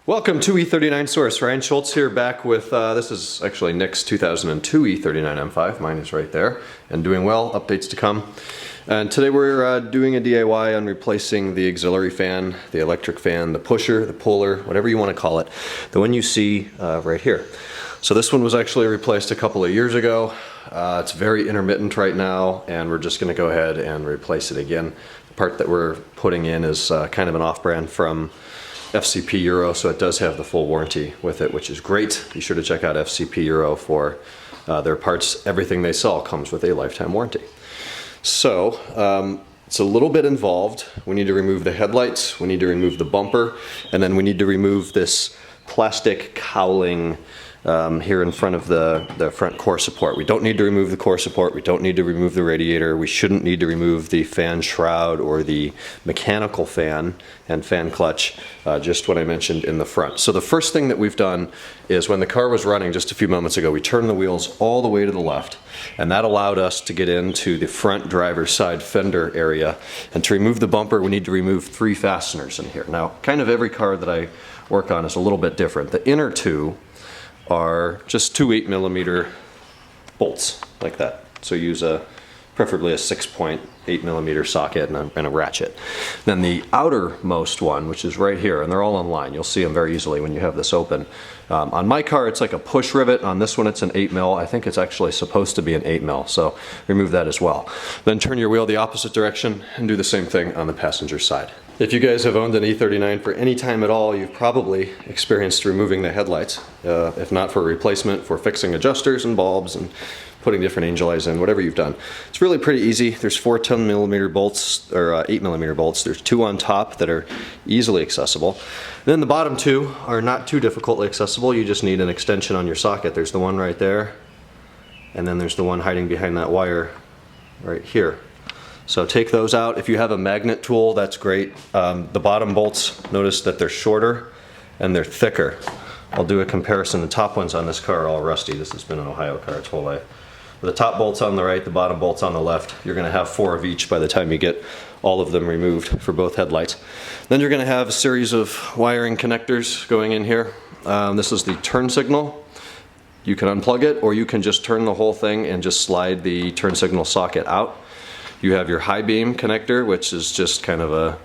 Welcome to E39 Source. Ryan Schultz here, back with, this is actually Nick's 2002 E39 M5. Mine is right there, and doing well, updates to come. And today we're doing a DIY on replacing the auxiliary fan, the electric fan, the pusher, the puller, whatever you want to call it, the one you see right here. So this one was actually replaced a couple of years ago. It's very intermittent right now, and we're just going to go ahead and replace it again. The part that we're putting in is kind of an off-brand from FCP Euro, so it does have the full warranty with it, which is great. Be sure to check out FCP Euro for their parts. Everything they sell comes with a lifetime warranty. So it's a little bit involved. We need to remove the headlights, we need to remove the bumper, and then we need to remove this plastic cowling here in front of the front core support. We don't need to remove the core support, we don't need to remove the radiator, we shouldn't need to remove the fan shroud or the mechanical fan and fan clutch, just what I mentioned in the front. So the first thing that we've done is, when the car was running just a few moments ago, we turned the wheels all the way to the left, and that allowed us to get into the front driver's side fender area. And to remove the bumper, we need to remove 3 fasteners in here. Now, kind of every car that I work on is a little bit different. The inner 2 are just 2 8mm bolts like that. So use preferably a 6.8mm socket and a ratchet. Then the outermost one, which is right here, and they're all in line. You'll see them very easily when you have this open. On my car, it's like a push rivet. On this one, it's an 8mm. I think it's actually supposed to be an 8mm, so remove that as well. Then turn your wheel the opposite direction and do the same thing on the passenger side. If you guys have owned an E39 for any time at all, you've probably experienced removing the headlights. If not for replacement, for fixing adjusters and bulbs and putting different angel eyes in, whatever you've done. It's really pretty easy. There's 4 10mm bolts, or 8mm bolts. There's 2 on top that are easily accessible. And then the bottom 2 are not too difficultly accessible. You just need an extension on your socket. There's the one right there, and then there's the one hiding behind that wire right here. So take those out. If you have a magnet tool, that's great. The bottom bolts, notice that they're shorter and they're thicker. I'll do a comparison. The top ones on this car are all rusty. This has been an Ohio car its whole life. The top bolts on the right, the bottom bolts on the left. You're going to have 4 of each by the time you get all of them removed for both headlights. Then you're going to have a series of wiring connectors going in here. This is the turn signal. You can unplug it, or you can just turn the whole thing and just slide the turn signal socket out. You have your high beam connector, which is just kind of a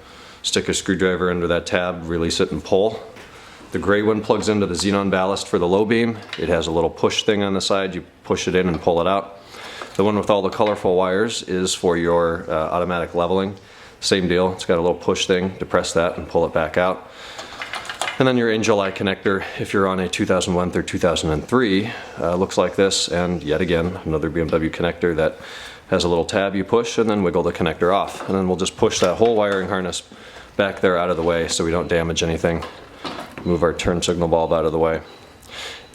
stick a screwdriver under that tab, release it and pull. The gray one plugs into the xenon ballast for the low beam. It has a little push thing on the side. You push it in and pull it out. The one with all the colorful wires is for your automatic leveling. Same deal. It's got a little push thing. Depress that and pull it back out. And then your angel eye connector, if you're on a 2001 through 2003, looks like this. And yet again, another BMW connector that has a little tab you push and then wiggle the connector off. And then we'll just push that whole wiring harness back there out of the way so we don't damage anything. Move our turn signal bulb out of the way.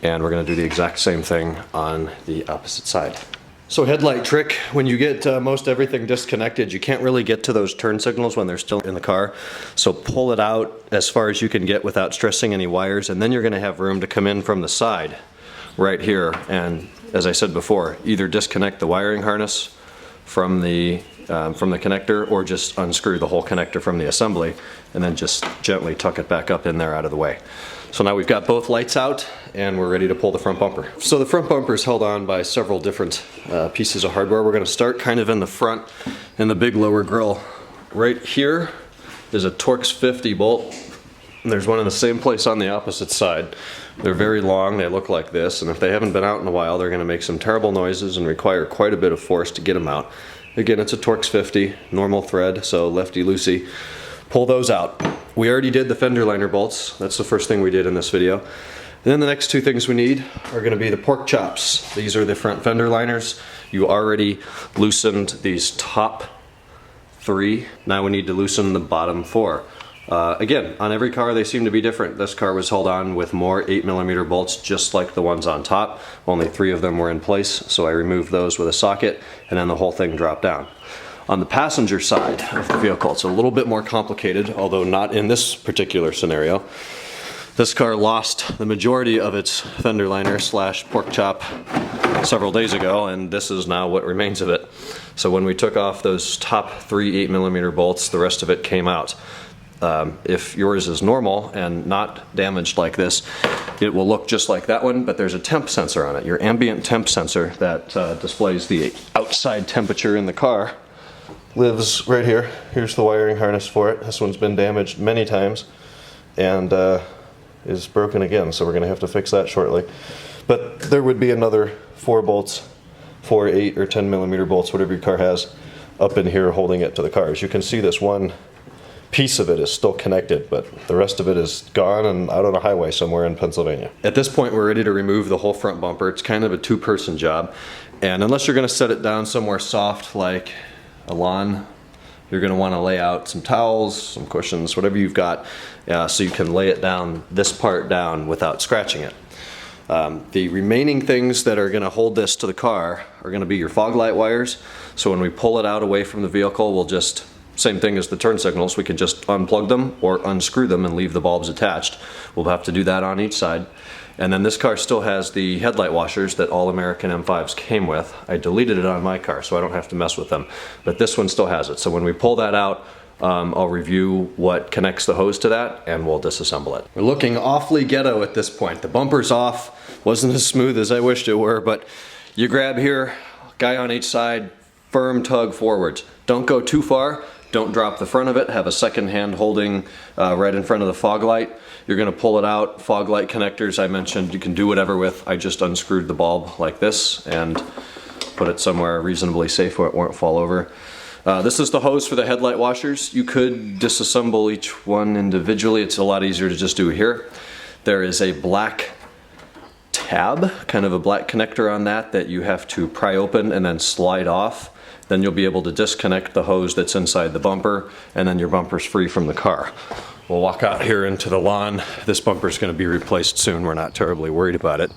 And we're going to do the exact same thing on the opposite side. So headlight trick, when you get most everything disconnected, you can't really get to those turn signals when they're still in the car. So pull it out as far as you can get without stressing any wires, and then you're going to have room to come in from the side right here. And as I said before, either disconnect the wiring harness from the connector, or just unscrew the whole connector from the assembly and then just gently tuck it back up in there out of the way. So now we've got both lights out and we're ready to pull the front bumper. So the front bumper is held on by several different pieces of hardware. We're going to start kind of in the front in the big lower grille. Right here is a Torx 50 bolt, and there's one in the same place on the opposite side. They're very long, they look like this, and if they haven't been out in a while, they're going to make some terrible noises and require quite a bit of force to get them out. Again, it's a Torx 50, normal thread, so lefty-loosey. Pull those out. We already did the fender liner bolts. That's the first thing we did in this video. And then the next 2 things we need are going to be the pork chops. These are the front fender liners. You already loosened these top 3. Now we need to loosen the bottom 4. Again, on every car they seem to be different. This car was held on with more 8mm bolts just like the ones on top. Only 3 of them were in place, so I removed those with a socket and then the whole thing dropped down. On the passenger side of the vehicle, it's a little bit more complicated, although not in this particular scenario. This car lost the majority of its fender liner / pork chop several days ago, and this is now what remains of it. So when we took off those top 3 8mm bolts, the rest of it came out. If yours is normal and not damaged like this, it will look just like that one, but there's a temp sensor on it. Your ambient temp sensor that displays the outside temperature in the car lives right here. Here's the wiring harness for it. This one's been damaged many times and is broken again, so we're going to have to fix that shortly. But there would be another 4 bolts, 4, 8, or 10 millimeter bolts, whatever your car has, up in here holding it to the car. As you can see, this one piece of it is still connected, but the rest of it is gone and out on a highway somewhere in Pennsylvania. At this point, we're ready to remove the whole front bumper. It's kind of a 2-person job, and unless you're going to set it down somewhere soft like a lawn, you're going to want to lay out some towels, some cushions, whatever you've got, so you can lay it down, this part down, without scratching it. The remaining things that are going to hold this to the car are going to be your fog light wires. So when we pull it out away from the vehicle, we'll just, same thing as the turn signals, we can just unplug them or unscrew them and leave the bulbs attached. We'll have to do that on each side. And then this car still has the headlight washers that all American M5s came with. I deleted it on my car so I don't have to mess with them, but this one still has it. So when we pull that out, I'll review what connects the hose to that and we'll disassemble it. We're looking awfully ghetto at this point. The bumper's off, wasn't as smooth as I wished it were, but you grab here, guy on each side, firm tug forwards. Don't go too far. Don't drop the front of it. Have a second hand holding right in front of the fog light. You're going to pull it out. Fog light connectors I mentioned you can do whatever with. I just unscrewed the bulb like this and put it somewhere reasonably safe where it won't fall over. This is the hose for the headlight washers. You could disassemble each one individually. It's a lot easier to just do here. There is a black tab, kind of a black connector on that you have to pry open and then slide off. Then you'll be able to disconnect the hose that's inside the bumper, and then your bumper's free from the car. We'll walk out here into the lawn. This bumper's going to be replaced soon. We're not terribly worried about it.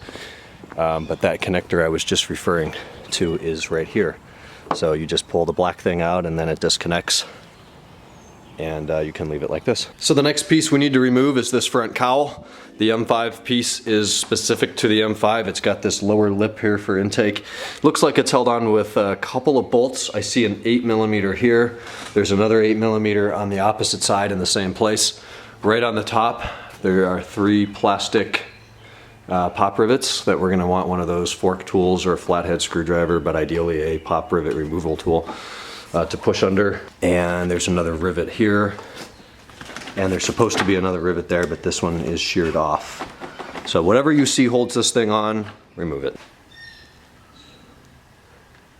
But that connector I was just referring to is right here. So you just pull the black thing out and then it disconnects, and you can leave it like this. So the next piece we need to remove is this front cowl. The M5 piece is specific to the M5. It's got this lower lip here for intake. Looks like it's held on with a couple of bolts. I see an 8mm here. There's another 8mm on the opposite side in the same place. Right on the top, there are 3 plastic pop rivets that we're gonna want one of those fork tools or a flathead screwdriver, but ideally a pop rivet removal tool to push under. And there's another rivet here. And there's supposed to be another rivet there, but this one is sheared off. So whatever you see holds this thing on, remove it.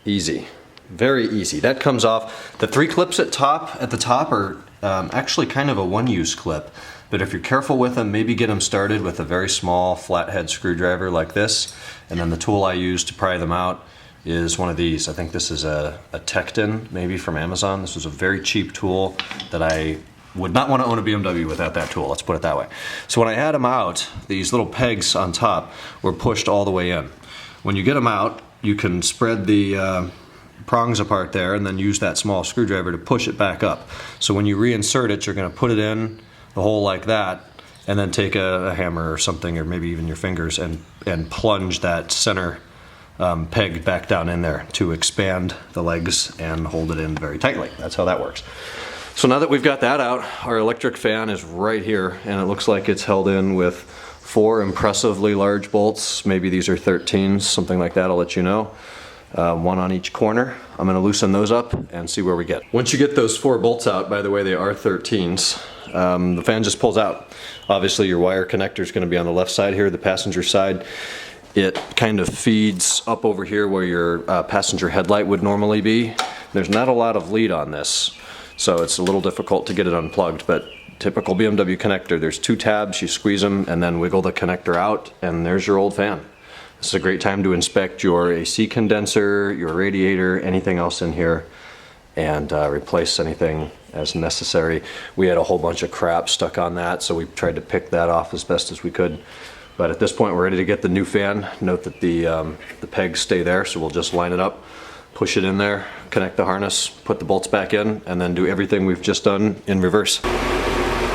Easy, very easy. That comes off. The 3 clips at the top are actually kind of a one-use clip, but if you're careful with them, maybe get them started with a very small flathead screwdriver like this, and then the tool I use to pry them out is one of these. I think this is a Tecton, maybe from Amazon. This was a very cheap tool that I would not want to own a BMW without that tool, let's put it that way. So when I had them out, these little pegs on top were pushed all the way in. When you get them out, you can spread the prongs apart there and then use that small screwdriver to push it back up. So when you reinsert it, you're going to put it in the hole like that, and then take a hammer or something, or maybe even your fingers, and plunge that center peg back down in there to expand the legs and hold it in very tightly. That's how that works. So now that we've got that out, our electric fan is right here, and it looks like it's held in with 4 impressively large bolts. Maybe these are 13s, something like that, I'll let you know. 1 on each corner. I'm going to loosen those up and see where we get. Once you get those 4 bolts out, by the way, they are 13s, the fan just pulls out. Obviously your wire connector is going to be on the left side here, the passenger side. It kind of feeds up over here where your passenger headlight would normally be. There's not a lot of lead on this, so it's a little difficult to get it unplugged, but typical BMW connector, there's 2 tabs, you squeeze them and then wiggle the connector out, and there's your old fan. This is a great time to inspect your AC condenser, your radiator, anything else in here, and replace anything as necessary. We had a whole bunch of crap stuck on that, so we tried to pick that off as best as we could. But at this point we're ready to get the new fan. Note that the pegs stay there, so we'll just line it up, push it in there, connect the harness, put the bolts back in, and then do everything we've just done in reverse.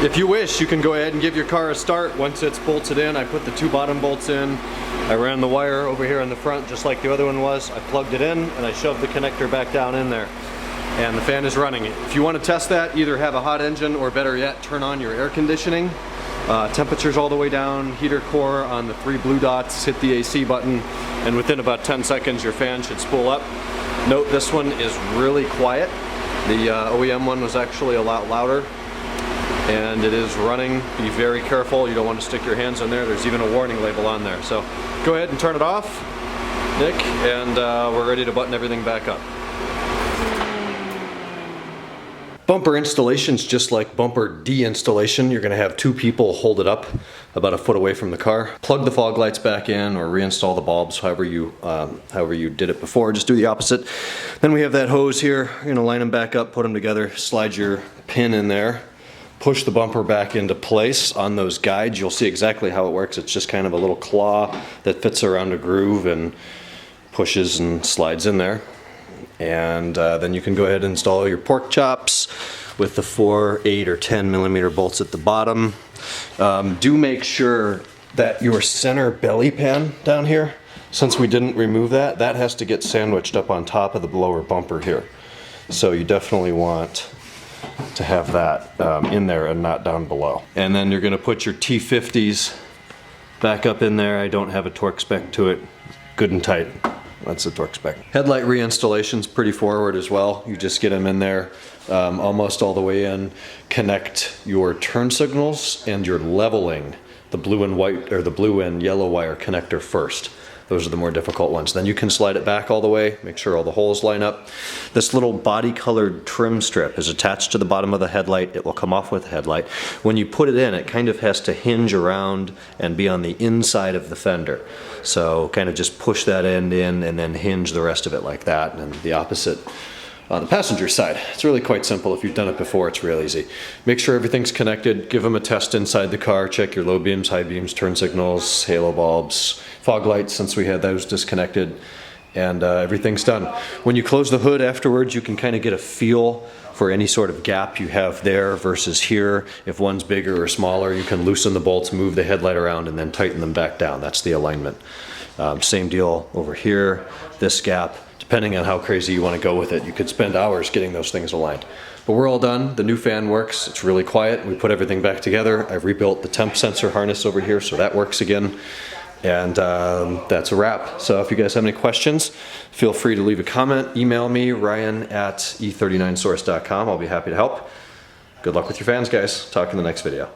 If you wish, you can go ahead and give your car a start once it's bolted in. I put the 2 bottom bolts in. I ran the wire over here on the front just like the other one was. I plugged it in and I shoved the connector back down in there. and the fan is running. If you want to test that, either have a hot engine or better yet, turn on your air conditioning. Temperature's all the way down, heater core on the 3 blue dots, hit the AC button, and within about 10 seconds your fan should spool up. Note this one is really quiet. The OEM one was actually a lot louder, and it is running. Be very careful, you don't want to stick your hands in there. There's even a warning label on there. So go ahead and turn it off, Nick, and we're ready to button everything back up. Bumper installation's just like bumper deinstallation. You're gonna have 2 people hold it up about a foot away from the car. Plug the fog lights back in or reinstall the bulbs, however you did it before. Just do the opposite. Then we have that hose here. You're gonna line them back up, put them together, slide your pin in there, push the bumper back into place on those guides. You'll see exactly how it works. It's just kind of a little claw that fits around a groove and pushes and slides in there. And then you can go ahead and install your pork chops with the 4, 8, or 10 millimeter bolts at the bottom. Do make sure that your center belly pan down here, since we didn't remove that, that has to get sandwiched up on top of the lower bumper here. So you definitely want to have that in there and not down below. And then you're going to put your T50s back up in there. I don't have a torque spec to it. Good and tight. That's the torque spec. Headlight reinstallation's pretty forward as well. You just get them in there almost all the way in. Connect your turn signals and your leveling, the blue and white or the blue and yellow wire connector first. Those are the more difficult ones. Then you can slide it back all the way, make sure all the holes line up. This little body colored trim strip is attached to the bottom of the headlight. It will come off with the headlight. When you put it in, it kind of has to hinge around and be on the inside of the fender. So kind of just push that end in and then hinge the rest of it like that, and the opposite on the passenger side. It's really quite simple. If you've done it before, it's real easy. Make sure everything's connected. Give them a test inside the car. Check your low beams, high beams, turn signals, halo bulbs, fog lights, since we had those disconnected, and everything's done. When you close the hood afterwards, you can kind of get a feel for any sort of gap you have there versus here. If one's bigger or smaller, you can loosen the bolts, move the headlight around, and then tighten them back down. That's the alignment. Same deal over here, this gap. Depending on how crazy you want to go with it, you could spend hours getting those things aligned. But we're all done. The new fan works. It's really quiet. We put everything back together. I've rebuilt the temp sensor harness over here, so that works again. And that's a wrap. So if you guys have any questions, feel free to leave a comment. Email me, Ryan@e39source.com. I'll be happy to help. Good luck with your fans, guys. Talk in the next video.